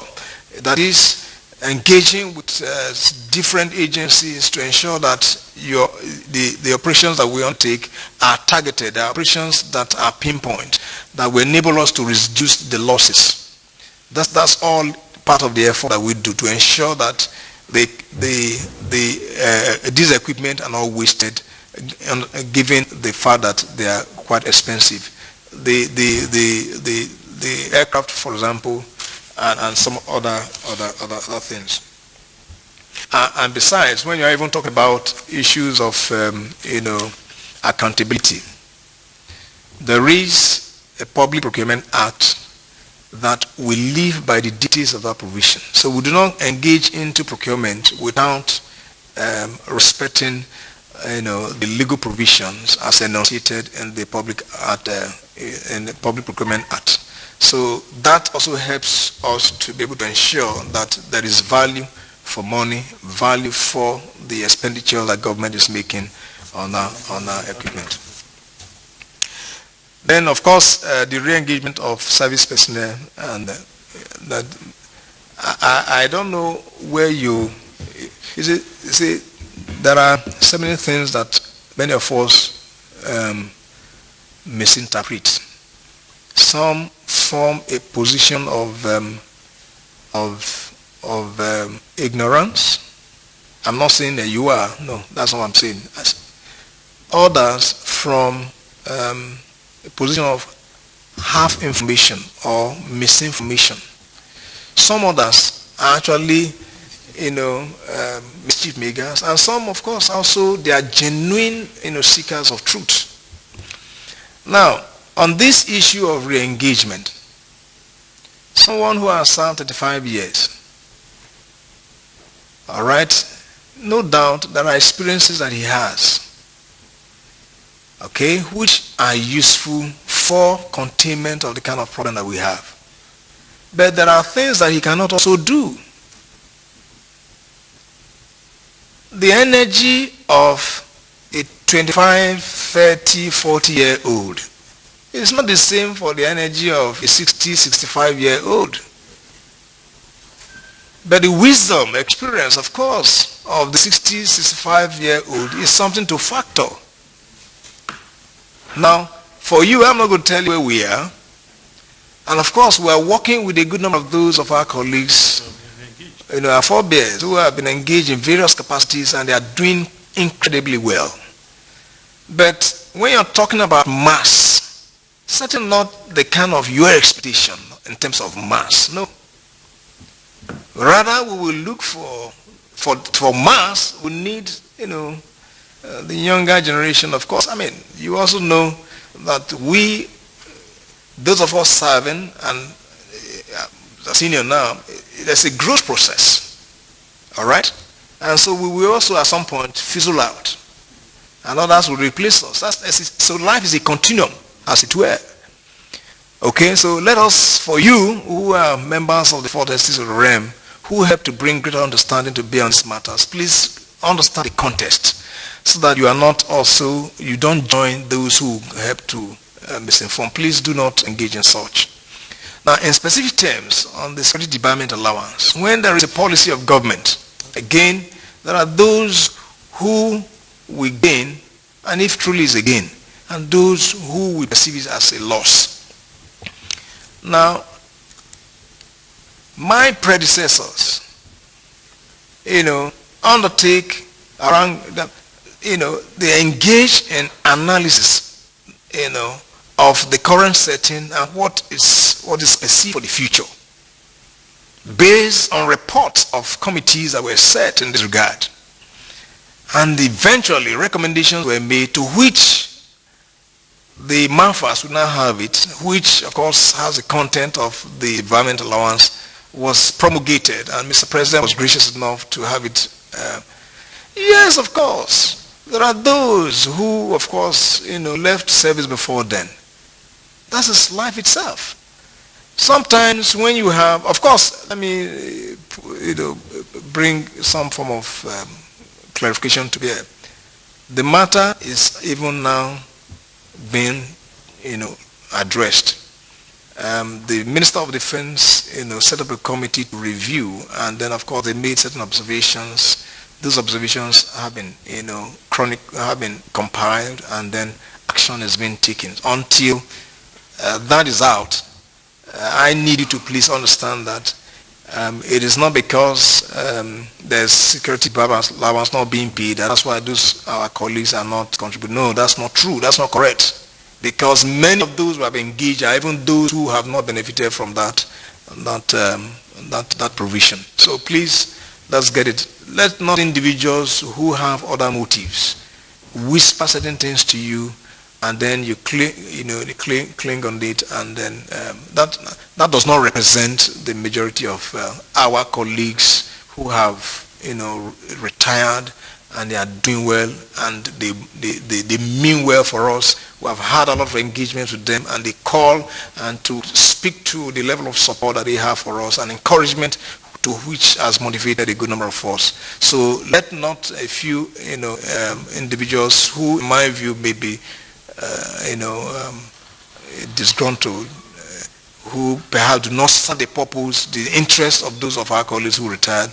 that is engaging with different agencies to ensure that the operations that we undertake are targeted, are operations that are pinpoint, that will enable us to reduce the losses. That's all part of the effort that we do to ensure that these equipment are not wasted, given the fact that they are quite expensive. The aircraft, for example, and some other things. And besides, when you're even talking about issues of accountability, there is a Public Procurement Act that will live by the details of that provision. So we do not engage into procurement without respecting the legal provisions as enunciated in the Public Procurement Act. So that also helps us to be able to ensure that there is value for money, value for the expenditure that government is making on our equipment. Then, of course, the re-engagement of service personnel, and that I don't know where you see, there are so many things that many of us misinterpret. Some from a position of ignorance. I'm not saying that you are. No, that's what I'm saying. Others from a position of half information or misinformation. Some others are actually, mischief makers, and some, of course, also they are genuine, seekers of truth. Now, on this issue of re-engagement, someone who has served 35 years, all right, no doubt there are experiences that he has, okay, which are useful for containment of the kind of problem that we have. But there are things that he cannot also do. The energy of a 25, 30, 40-year-old is not the same for the energy of a 60, 65-year-old. But the wisdom, experience, of course, of the 60, 65-year-old is something to factor. Now, for you, I'm not going to tell you where we are. And of course, we are working with a good number of those of our colleagues, our forebears who have been engaged in various capacities, and they are doing incredibly well. But when you're talking about mass, certainly not the kind of your expectation in terms of mass, no. Rather, we will look for mass, we need, the younger generation, of course. I mean, you also know that those of us serving and senior now, there's a growth process, all right? And so we will also at some point fizzle out, and others will replace us. So life is a continuum, as it were. Okay, so let us, for you who are members of the fourth estate of the realm, who help to bring greater understanding to bear on these matters, please understand the context, so that you don't join those who help to misinform. Please do not engage in such. Now, in specific terms on the security debarment allowance, when there is a policy of government, again, there are those who will gain, and if truly is a gain, and those who will perceive it as a loss. Now, my predecessors, undertake around, they engage in analysis, of the current setting and what is perceived for the future, based on reports of committees that were set in this regard. And eventually recommendations were made, to which the MAFAS would now have it, which of course has the content of the environment allowance, was promulgated, and Mr. President was gracious enough to have it. Yes, of course, there are those who, of course, left service before then. That is life itself. Sometimes when you have, of course, let me bring some form of clarification to bear. The matter is even now being addressed. The Minister of Defense set up a committee to review, and then of course they made certain observations. Those observations have been have been compiled, and then action has been taken. Until that is out, I need you to please understand that it is not because there's security allowance not being paid, and that's why our colleagues are not contributing. No, that's not true. That's not correct. Because many of those who have engaged are even those who have not benefited from that provision. So please, let's get it. Let not individuals who have other motives whisper certain things to you, and then you cling on it, and then that does not represent the majority of our colleagues who have retired, and they are doing well, and they mean well for us. We have had a lot of engagements with them, and they call and to speak to the level of support that they have for us, and encouragement to which has motivated a good number of us. So let not a few individuals who, in my view, may be disgruntled, who perhaps do not serve the purpose, the interest of those of our colleagues who retired,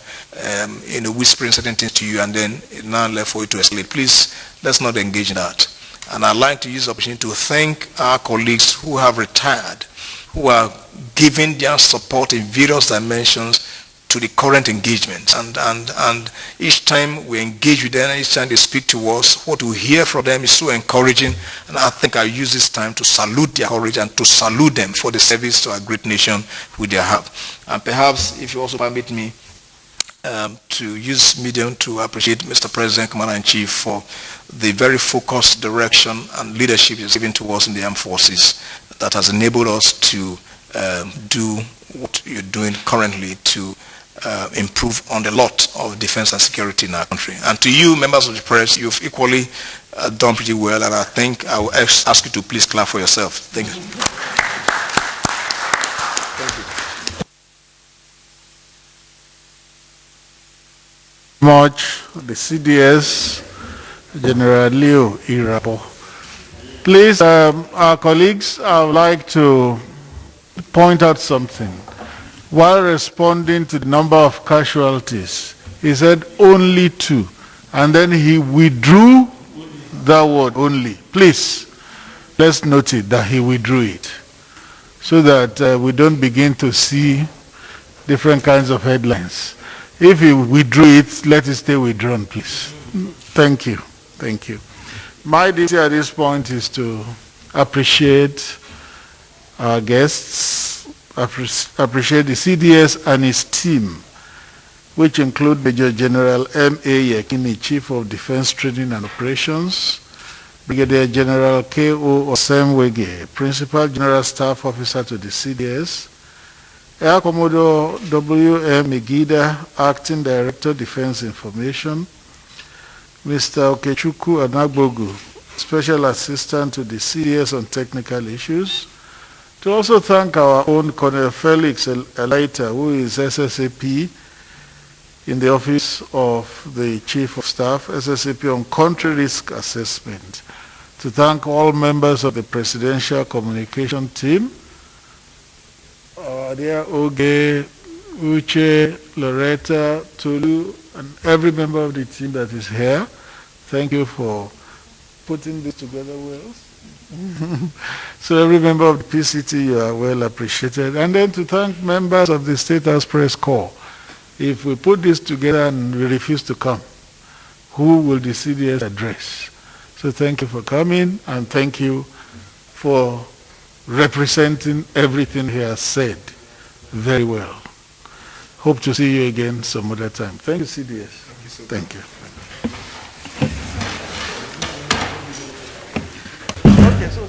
whispering certain things to you, and then now left for you to escalate. Please, let's not engage in that. And I'd like to use the opportunity to thank our colleagues who have retired, who are giving their support in various dimensions to the current engagement. And each time we engage with them, each time they speak to us, what we hear from them is so encouraging. And I think I use this time to salute their courage and to salute them for the service to our great nation which they have. And perhaps, if you also permit me, to use medium to appreciate Mr. President, Commander-in-Chief, for the very focused direction and leadership he's given to us in the armed forces that has enabled us to do what you're doing currently to improve on the lot of defense and security in our country. And to you, members of the press, you've equally done pretty well, and I think I will ask you to please clap for yourself. Thank you. Thank you. Much the CDS, General Leo Irabor. Please, our colleagues, I would like to point out something. While responding to the number of casualties, he said only 2, and then he withdrew that word only. Please, let's note it, that he withdrew it, so that we don't begin to see different kinds of headlines. If he withdrew it, let it stay withdrawn, please. Thank you. Thank you. My duty at this point is to appreciate our guests, appreciate the CDS and his team, which include Major General M.A. Yekini, Chief of Defense Training and Operations, Brigadier General K.O. Osemwege, Principal General Staff Officer to the CDS, Air Commodore W.M. Megida, Acting Director, Defense Information, Mr. Okechukwu Anagbogu, Special Assistant to the CDS on Technical Issues, to also thank our own Colonel Felix Elaita, who is SSAP in the Office of the Chief of Staff, SSAP on Country Risk Assessment, to thank all members of the Presidential Communication Team, dear Oge, Uche, Loretta, Tulu, and every member of the team that is here. Thank you for putting this together well. So every member of the PCT, you are well appreciated. And then to thank members of the State House Press Corps. If we put this together and we refuse to come, who will the CDS address? So thank you for coming, and thank you for representing everything he has said very well. Hope to see you again some other time. Thank you, CDS. Thank you so much. Thank you. Okay, so